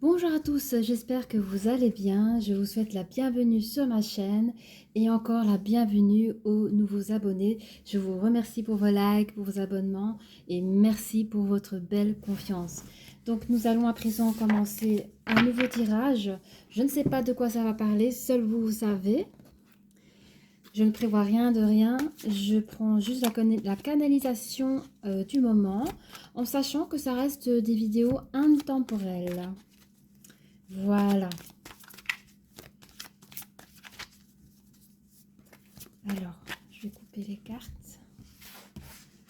Bonjour à tous, j'espère que vous allez bien. Je vous souhaite la bienvenue sur ma chaîne et encore la bienvenue aux nouveaux abonnés. Je vous remercie pour vos likes, pour vos abonnements et merci pour votre belle confiance. Donc nous allons à présent commencer un nouveau tirage. Je ne sais pas de quoi ça va parler, seul vous savez. Je ne prévois rien de rien, je prends juste la canalisation du moment en sachant que ça reste des vidéos intemporelles. Voilà. Alors, je vais couper les cartes.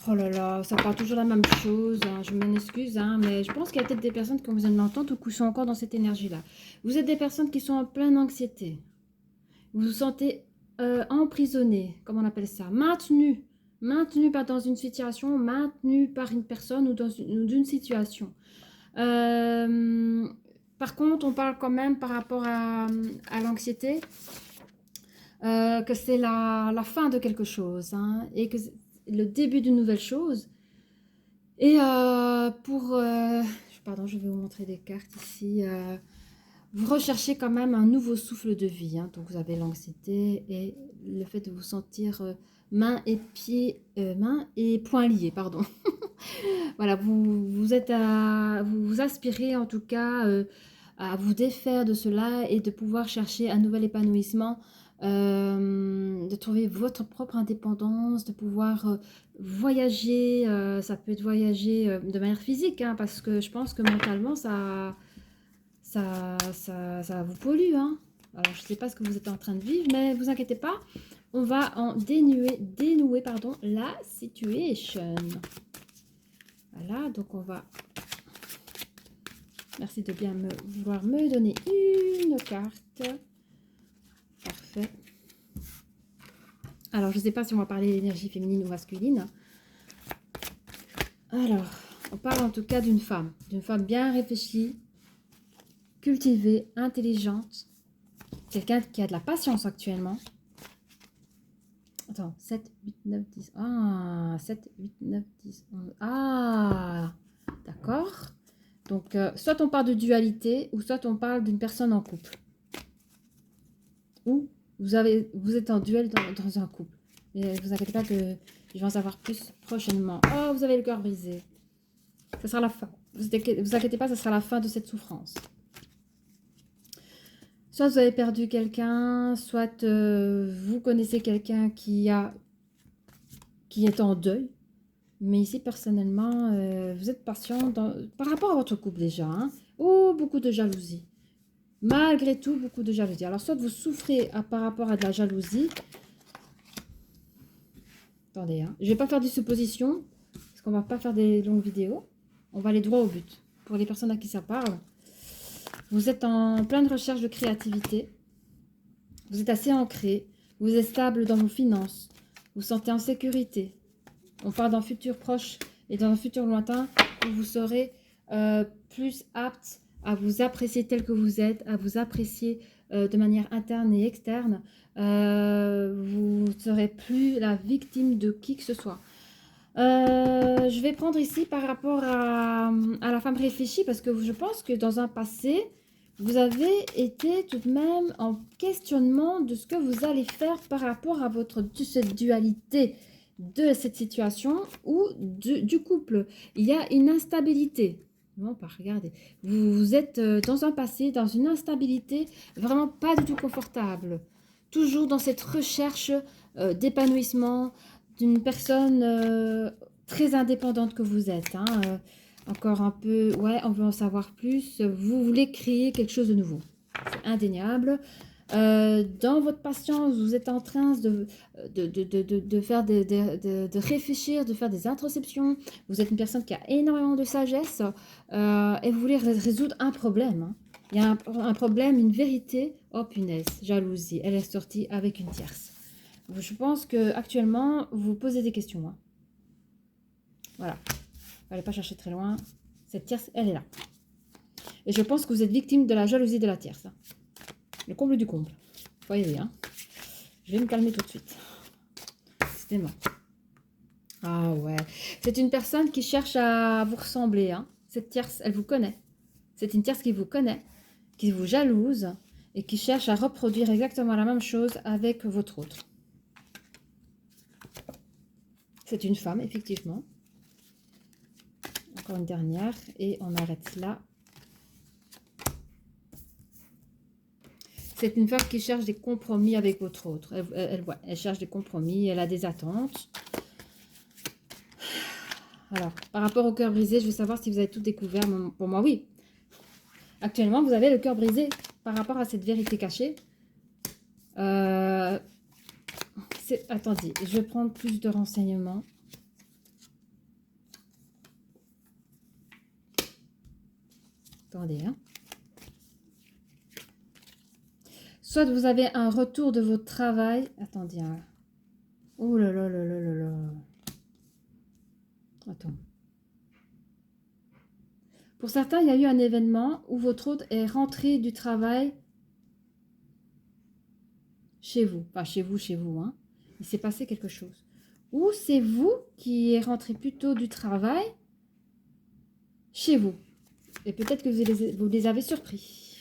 Oh là là, ça parle toujours la même chose. Hein. Je m'en excuse, hein, mais je pense qu'il y a peut-être des personnes qui vous l'entendre ou qui sont encore dans cette énergie-là. Vous êtes des personnes qui sont en pleine anxiété. Vous vous sentez emprisonné, comment on appelle ça, maintenu pas dans une situation, maintenu par une personne ou dans une situation. Par contre, on parle quand même par rapport à l'anxiété. Que c'est la fin de quelque chose hein, et que c'est le début d'une nouvelle chose. Et pardon, je vais vous montrer des cartes ici. Vous recherchez quand même un nouveau souffle de vie. Hein, donc vous avez l'anxiété et le fait de vous sentir mains et poings liés, pardon. Voilà, vous aspirez en tout cas à vous défaire de cela et de pouvoir chercher un nouvel épanouissement, de trouver votre propre indépendance, de pouvoir voyager. Ça peut être voyager de manière physique, hein, parce que je pense que mentalement, ça vous pollue. Hein. Alors, je ne sais pas ce que vous êtes en train de vivre, mais vous inquiétez pas, on va en dénouer pardon, la situation. Voilà, donc on va... Merci de bien vouloir me donner une carte. Parfait. Alors, je ne sais pas si on va parler d'énergie féminine ou masculine. Alors, on parle en tout cas d'une femme bien réfléchie, cultivée, intelligente. Quelqu'un qui a de la patience actuellement. Attends, 7, 8, 9, 10. Ah, 7, 8, 9, 10, 11. Ah, d'accord. Donc, soit on parle de dualité, ou soit on parle d'une personne en couple. Ou vous êtes en duel dans un couple. Mais vous inquiétez pas que je vais en savoir plus prochainement. Oh, vous avez le cœur brisé. Ça sera la fin. Vous inquiétez pas, ça sera la fin de cette souffrance. Soit vous avez perdu quelqu'un, soit vous connaissez quelqu'un qui est en deuil. Mais ici, personnellement, vous êtes patient par rapport à votre couple déjà. Hein. Oh, beaucoup de jalousie. Malgré tout, beaucoup de jalousie. Alors, soit vous souffrez par rapport à de la jalousie. Attendez, hein. Je ne vais pas faire des suppositions, parce qu'on ne va pas faire des longues vidéos. On va aller droit au but. Pour les personnes à qui ça parle, vous êtes en pleine recherche de créativité. Vous êtes assez ancré. Vous êtes stable dans vos finances. Vous vous sentez en sécurité. On parle d'un futur proche et dans un futur lointain où vous serez plus apte à vous apprécier tel que vous êtes, à vous apprécier de manière interne et externe. Vous ne serez plus la victime de qui que ce soit. Je vais prendre ici par rapport à la femme réfléchie parce que je pense que dans un passé, vous avez été tout de même en questionnement de ce que vous allez faire par rapport à cette dualité de cette situation ou du couple. Il y a une instabilité. Non, pas regardez. Vous êtes dans un passé, dans une instabilité vraiment pas du tout confortable. Toujours dans cette recherche d'épanouissement d'une personne très indépendante que vous êtes. Hein, encore un peu, ouais, on veut en savoir plus. Vous voulez créer quelque chose de nouveau. C'est indéniable. Dans votre patience, vous êtes en train faire de réfléchir, de faire des introspections. Vous êtes une personne qui a énormément de sagesse et vous voulez résoudre un problème. Hein. Il y a un problème, une vérité. Oh punaise, jalousie. Elle est sortie avec une tierce. Je pense qu'actuellement, vous vous posez des questions. Hein. Voilà. Allez pas chercher très loin. Cette tierce, elle est là. Et je pense que vous êtes victime de la jalousie de la tierce. Hein. Le comble du comble. Voyez, hein. Je vais me calmer tout de suite. Décidément. Ah ouais. C'est une personne qui cherche à vous ressembler. Hein. Cette tierce, elle vous connaît. C'est une tierce qui vous connaît, qui vous jalouse et qui cherche à reproduire exactement la même chose avec votre autre. C'est une femme, effectivement. Encore une dernière et on arrête là. C'est une femme qui cherche des compromis avec votre autre. Elle cherche des compromis, elle a des attentes. Alors, par rapport au cœur brisé, je veux savoir si vous avez tout découvert. Pour moi, oui. Actuellement, vous avez le cœur brisé par rapport à cette vérité cachée. Attendez, je vais prendre plus de renseignements. Attendez, hein. Soit vous avez un retour de votre travail. Attendez, hein. Oh là là là là là là. Attends. Pour certains, il y a eu un événement où votre hôte est rentré du travail chez vous. Pas chez vous, hein. Il s'est passé quelque chose. Ou c'est vous qui êtes rentré plus tôt du travail chez vous. Et peut-être que vous les avez surpris.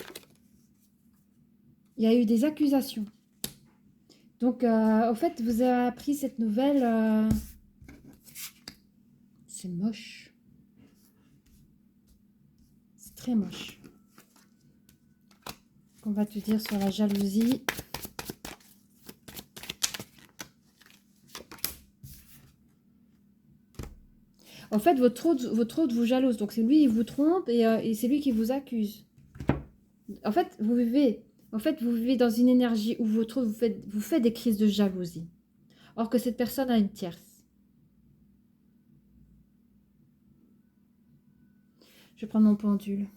Il y a eu des accusations. Donc, au fait, vous avez appris cette nouvelle. C'est moche. C'est très moche. On va te dire sur la jalousie. En fait, votre hôte vous jalouse. Donc, c'est lui, il vous trompe et c'est lui qui vous accuse. En fait, vous vivez dans une énergie où votre hôte vous fait des crises de jalousie. Or que cette personne a une tierce. Je prends mon pendule.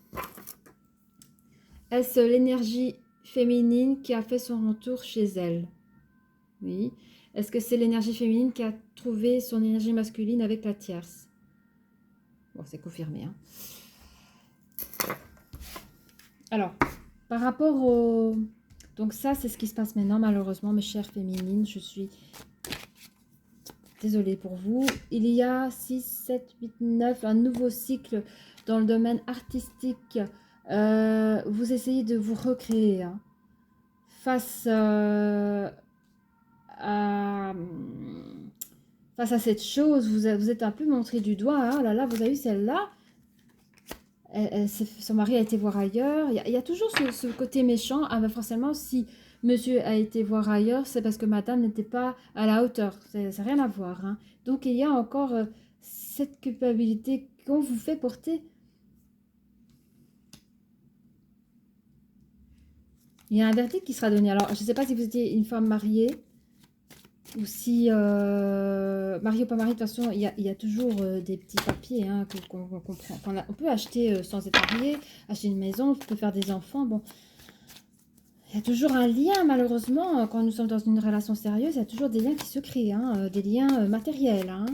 Est-ce l'énergie féminine qui a fait son retour chez elle? Oui. Est-ce que c'est l'énergie féminine qui a trouvé son énergie masculine avec la tierce? Bon, c'est confirmé. Hein. Alors, par rapport au... Donc ça, c'est ce qui se passe maintenant, malheureusement, mes chères féminines. Je suis désolée pour vous. Il y a 6, 7, 8, 9, un nouveau cycle dans le domaine artistique. Vous essayez de vous recréer hein, face à cette chose. Vous êtes un peu montré du doigt. Hein. Oh là là, vous avez eu celle-là. Son mari a été voir ailleurs. Il y a toujours ce côté méchant. Ah ben forcément, si monsieur a été voir ailleurs, c'est parce que madame n'était pas à la hauteur. Ça n'a rien à voir. Hein. Donc, il y a encore cette culpabilité qu'on vous fait porter. Il y a un verdict qui sera donné. Alors, je ne sais pas si vous étiez une femme mariée ou si, mariée ou pas mariée, de toute façon, il y a toujours des petits papiers hein, qu'on comprend. On peut acheter sans être marié, acheter une maison, on peut faire des enfants. Bon, il y a toujours un lien, malheureusement, quand nous sommes dans une relation sérieuse, il y a toujours des liens qui se créent, hein, des liens matériels. Hein.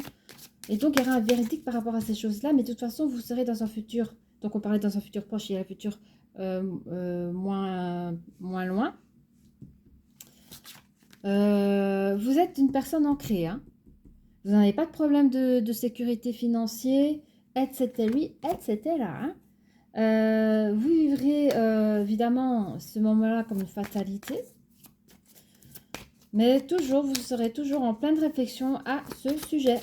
Et donc, il y aura un verdict par rapport à ces choses-là, mais de toute façon, vous serez dans un futur. Donc, on parlait dans un futur proche et un futur moins loin. Vous êtes une personne ancrée. Hein. Vous n'avez pas de problème de sécurité financière, etc. Hein. Vous vivrez évidemment ce moment-là comme une fatalité. Mais toujours, vous serez toujours en pleine réflexion à ce sujet.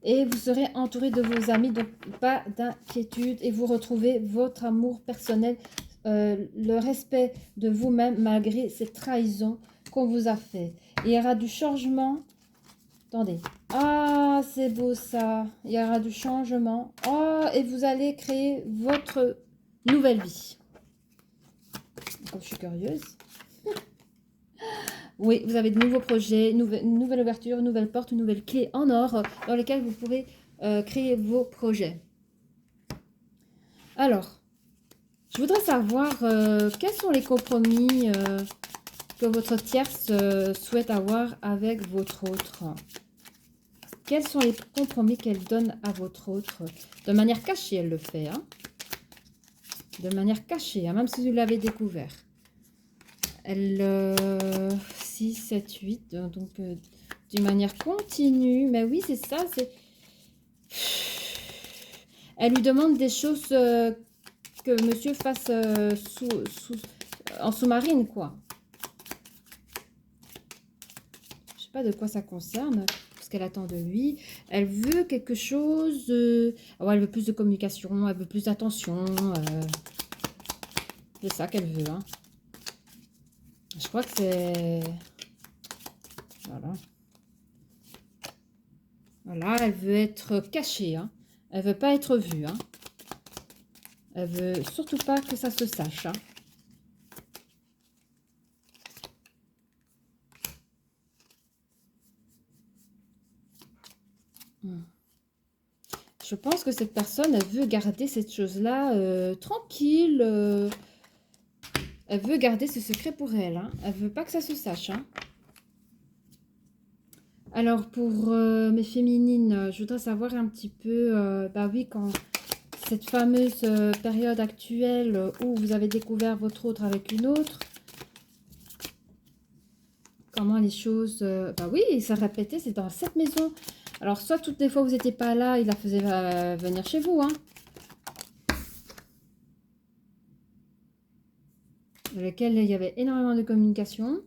Et vous serez entouré de vos amis, donc pas d'inquiétude. Et vous retrouvez votre amour personnel, le respect de vous-même malgré ces trahisons qu'on vous a fait. Il y aura du changement. Attendez. Ah, c'est beau ça. Il y aura du changement. Oh, et vous allez créer votre nouvelle vie. Comme je suis curieuse. Oui, vous avez de nouveaux projets, une nouvelle ouverture, une nouvelle porte, une nouvelle clé en or dans lesquelles vous pourrez créer vos projets. Alors, je voudrais savoir quels sont les compromis que votre tierce souhaite avoir avec votre autre. Quels sont les compromis qu'elle donne à votre autre? De manière cachée, elle le fait. Hein? De manière cachée, hein, même si vous l'avez découvert. Elle... 6, 7, 8, donc d'une manière continue. Mais oui, c'est ça, c'est... Elle lui demande des choses que monsieur fasse en sous-marine, quoi. Je sais pas de quoi ça concerne, ce qu'elle attend de lui. Elle veut quelque chose... ouais, elle veut plus de communication, elle veut plus d'attention. C'est ça qu'elle veut, hein. Je crois que c'est... Voilà. Voilà, elle veut être cachée, hein. Elle veut pas être vue, hein. Elle veut surtout pas que ça se sache, hein. Je pense que cette personne, elle veut garder cette chose-là tranquille. Elle veut garder ce secret pour elle, hein. Elle veut pas que ça se sache, hein. Alors, pour mes féminines, je voudrais savoir un petit peu, bah oui, quand cette fameuse période actuelle où vous avez découvert votre autre avec une autre, comment les choses... bah oui, ça répétait, c'est dans cette maison. Alors, soit toutes les fois où vous n'étiez pas là, il la faisait venir chez vous, hein. Avec lequel il y avait énormément de communication.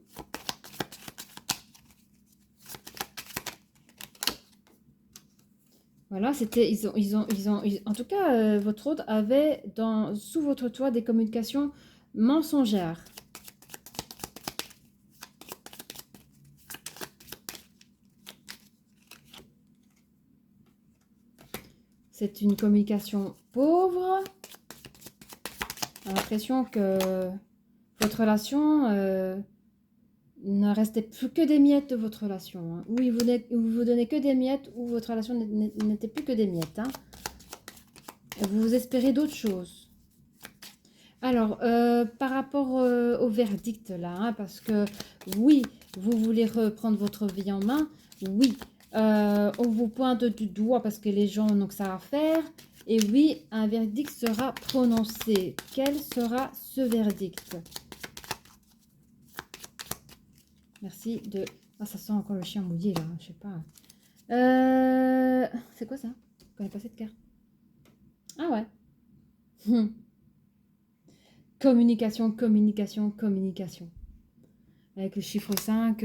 Voilà, c'était, en tout cas, votre hôte avait sous votre toit des communications mensongères. C'est une communication pauvre. J'ai l'impression que votre relation ne restait plus que des miettes de votre relation, hein. Oui, vous donnez que des miettes ou votre relation n'était plus que des miettes, hein. Vous espérez d'autres choses. Alors, par rapport au verdict là, hein, parce que oui, vous voulez reprendre votre vie en main, oui, on vous pointe du doigt parce que les gens n'ont que ça à faire, et oui, un verdict sera prononcé. Quel sera ce verdict? Merci de... Ah, ça sent encore le chien mouillé là, je sais pas. C'est quoi ça? Je connais pas cette carte. Ah ouais. Communication, communication, communication. Avec le chiffre 5,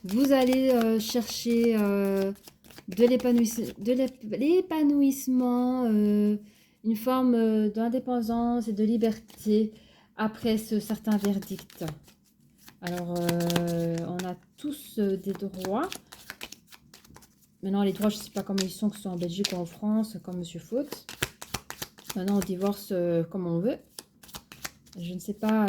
vous allez chercher de l'épanouissement, une forme d'indépendance et de liberté après ce certain verdict. Alors, on a tous des droits. Maintenant, les droits, je ne sais pas comment ils sont, que ce soit en Belgique ou en France, comme Monsieur Faute. Maintenant, on divorce comme on veut. Je ne sais pas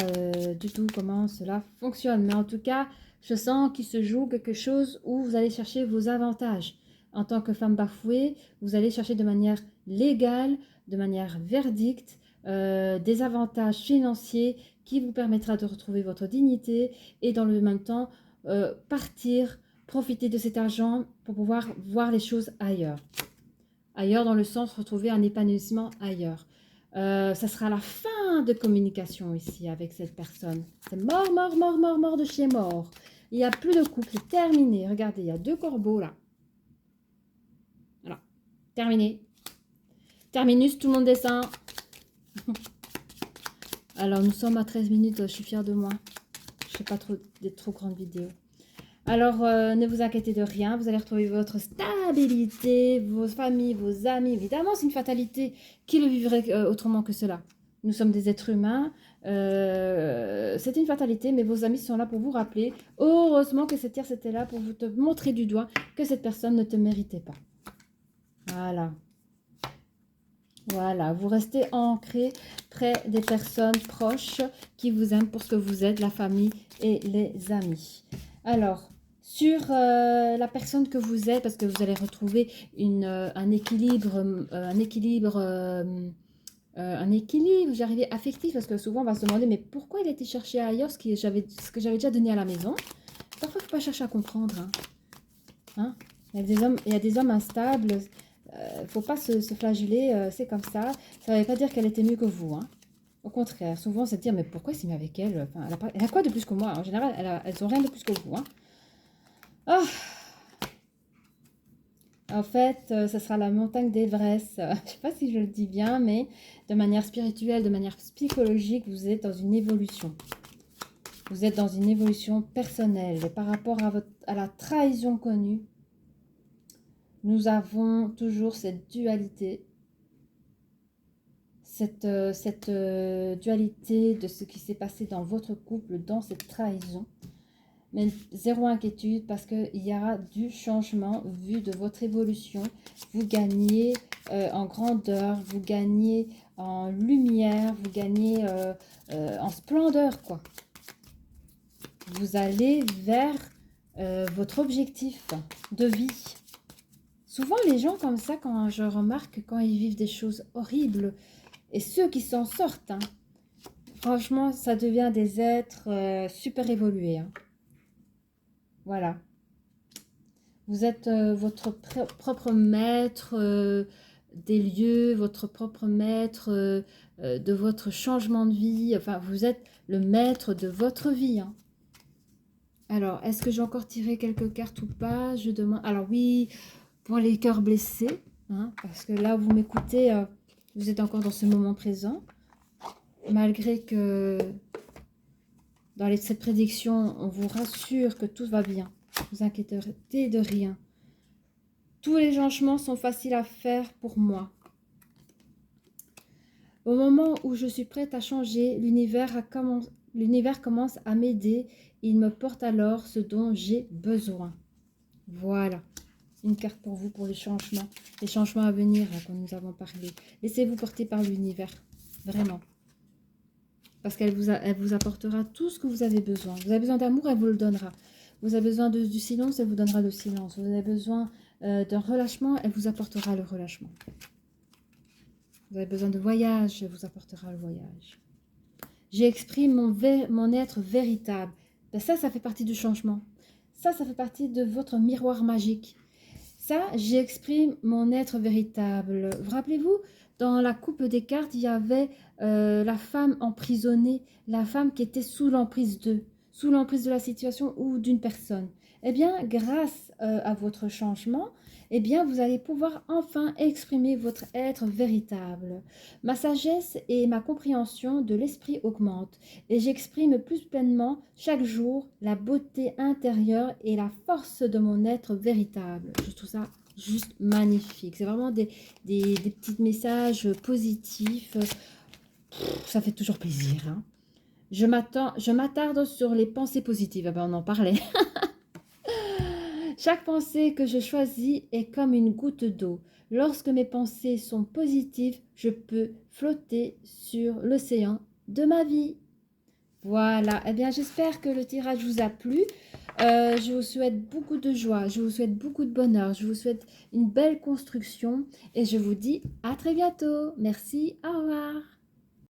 du tout comment cela fonctionne. Mais en tout cas, je sens qu'il se joue quelque chose où vous allez chercher vos avantages. En tant que femme bafouée, vous allez chercher de manière légale, de manière verdicte, des avantages financiers qui vous permettra de retrouver votre dignité et dans le même temps partir, profiter de cet argent pour pouvoir voir les choses ailleurs. Ailleurs dans le sens retrouver un épanouissement ailleurs. Ça sera la fin de communication ici avec cette personne. C'est mort, mort, mort, mort, mort de chez mort. Il n'y a plus de couple, c'est terminé. Regardez, il y a 2 corbeaux là. Voilà, terminé. Terminus, tout le monde descend. Alors, nous sommes à 13 minutes, je suis fière de moi. Je ne fais pas des trop grandes vidéos. Alors, ne vous inquiétez de rien, vous allez retrouver votre stabilité, vos familles, vos amis. Évidemment, c'est une fatalité. Qui le vivrait autrement que cela? Nous sommes des êtres humains. C'est une fatalité, mais vos amis sont là pour vous rappeler. Heureusement que cette tierce était là pour vous te montrer du doigt que cette personne ne te méritait pas. Voilà. Voilà, vous restez ancré près des personnes proches qui vous aiment pour ce que vous êtes, la famille et les amis. Alors, sur la personne que vous êtes, parce que vous allez retrouver un équilibre, j'arrivais affectif, parce que souvent on va se demander, mais pourquoi il a été cherché ailleurs ce que j'avais déjà donné à la maison? Parfois, il ne faut pas chercher à comprendre. Hein? Il y a des hommes instables. Il ne faut pas se flageller, c'est comme ça. Ça ne veut pas dire qu'elle était mieux que vous. Hein. Au contraire, souvent, c'est de dire, mais pourquoi il s'est mis avec elle? Enfin, elle a quoi de plus que moi? En général, elles n'ont rien de plus que vous. Hein. Oh. En fait, ce sera la montagne d'Everest. Je ne sais pas si je le dis bien, mais de manière spirituelle, de manière psychologique, vous êtes dans une évolution. Vous êtes dans une évolution personnelle. Et par rapport à la trahison connue, nous avons toujours cette dualité. Cette dualité de ce qui s'est passé dans votre couple, dans cette trahison. Mais zéro inquiétude parce qu'il y aura du changement vu de votre évolution. Vous gagnez en grandeur, vous gagnez en lumière, vous gagnez en splendeur, quoi. Vous allez vers votre objectif de vie. Souvent, les gens comme ça, quand je remarque, quand ils vivent des choses horribles, et ceux qui s'en sortent, hein, franchement, ça devient des êtres super évolués, hein. Voilà. Vous êtes votre propre maître des lieux, votre propre maître de votre changement de vie. Enfin, vous êtes le maître de votre vie, hein. Alors, est-ce que j'ai encore tiré quelques cartes ou pas? Je demande. Alors oui, pour les cœurs blessés, hein, parce que là, vous m'écoutez, vous êtes encore dans ce moment présent. Malgré que dans cette prédiction, on vous rassure que tout va bien. Ne vous inquiétez de rien. Tous les changements sont faciles à faire pour moi. Au moment où je suis prête à changer, l'univers commence à m'aider. Il me porte alors ce dont j'ai besoin. Voilà. Une carte pour vous, pour les changements à venir dont nous avons parlé. Laissez-vous porter par l'univers. Vraiment. Parce qu'elle vous apportera tout ce que vous avez besoin. Vous avez besoin d'amour, elle vous le donnera. Vous avez besoin du silence, elle vous donnera le silence. Vous avez besoin d'un relâchement, elle vous apportera le relâchement. Vous avez besoin de voyage, elle vous apportera le voyage. J'exprime mon être véritable. Ben ça fait partie du changement. Ça fait partie de votre miroir magique. Ça, j'exprime mon être véritable. Vous rappelez-vous, dans la coupe des cartes, il y avait la femme emprisonnée, la femme qui était sous l'emprise de la situation ou d'une personne. Eh bien, grâce à votre changement, eh bien, vous allez pouvoir enfin exprimer votre être véritable. Ma sagesse et ma compréhension de l'esprit augmentent et j'exprime plus pleinement chaque jour la beauté intérieure et la force de mon être véritable. Je trouve ça juste magnifique. C'est vraiment des petits messages positifs. Ça fait toujours plaisir, hein. Je m'attarde sur les pensées positives. Ah ben, on en parlait. Chaque pensée que je choisis est comme une goutte d'eau. Lorsque mes pensées sont positives, je peux flotter sur l'océan de ma vie. Voilà, eh bien j'espère que le tirage vous a plu. Je vous souhaite beaucoup de joie, je vous souhaite beaucoup de bonheur, je vous souhaite une belle construction et je vous dis à très bientôt. Merci, au revoir.